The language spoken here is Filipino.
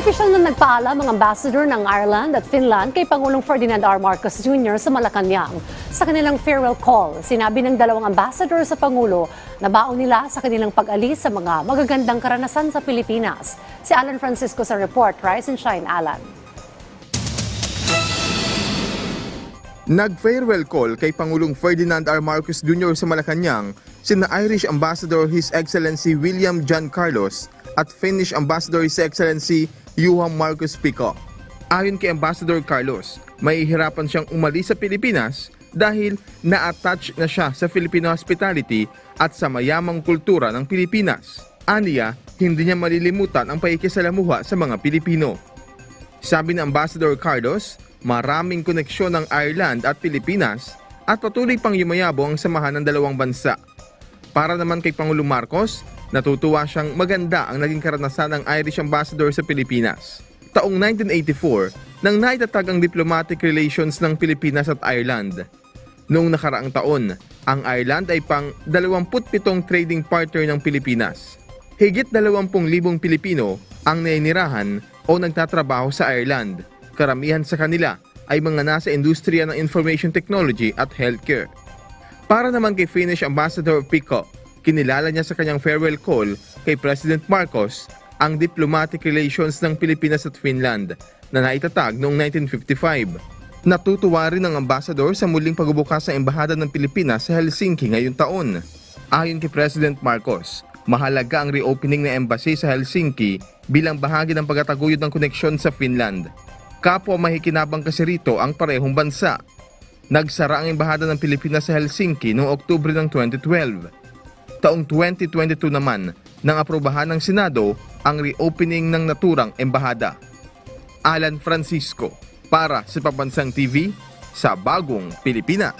Opisyal na nagpaalam ang ambassador ng Ireland at Finland kay Pangulong Ferdinand R. Marcos Jr. sa Malacanang sa kanilang farewell call. Sinabi ng dalawang ambassador sa Pangulo na baon nila sa kanilang pag-alis sa mga magagandang karanasan sa Pilipinas. Si Alan Francisco sa report. Rise and shine, Alan. Nag-farewell call kay Pangulong Ferdinand R. Marcos Jr. sa Malacanang sina Irish Ambassador His Excellency William John Carlos at Finnish Ambassador His Excellency Juha Markus Pico. Ayon kay Ambassador Carlos, mahihirapan siyang umalis sa Pilipinas dahil na-attach na siya sa Filipino hospitality at sa mayamang kultura ng Pilipinas. Aniya, hindi niya malilimutan ang pakikisalamuha sa mga Pilipino. Sabi ng Ambassador Carlos, maraming koneksyon ng Ireland at Pilipinas at patuloy pang yumayabong ang samahan ng dalawang bansa. Para naman kay Pangulong Marcos, natutuwa siyang maganda ang naging karanasan ng Irish Ambassador sa Pilipinas. Taong 1984, nang naitatag ang diplomatic relations ng Pilipinas at Ireland. Noong nakaraang taon, ang Ireland ay pang 27 trading partner ng Pilipinas. Higit 20,000 Pilipino ang nainirahan o nagtatrabaho sa Ireland. Karamihan sa kanila ay mga nasa industriya ng information technology at healthcare. Para naman kay Finnish Ambassador Pico, kinilala niya sa kanyang farewell call kay President Marcos ang diplomatic relations ng Pilipinas at Finland na naitatag noong 1955. Natutuwa rin ang ambassador sa muling pagbubukas ng embahada ng Pilipinas sa Helsinki ngayong taon. Ayon kay President Marcos, mahalaga ang reopening ng embassy sa Helsinki bilang bahagi ng pagtataguyod ng koneksyon sa Finland. Kapwa makikinabang kasi rito ang parehong bansa. Nagsara ang embahada ng Pilipinas sa Helsinki noong Oktubre ng 2012. Taong 2022 naman, nang aprobahan ng Senado ang reopening ng naturang embahada. Alan Francisco, para sa Pambansang TV, sa Bagong Pilipinas.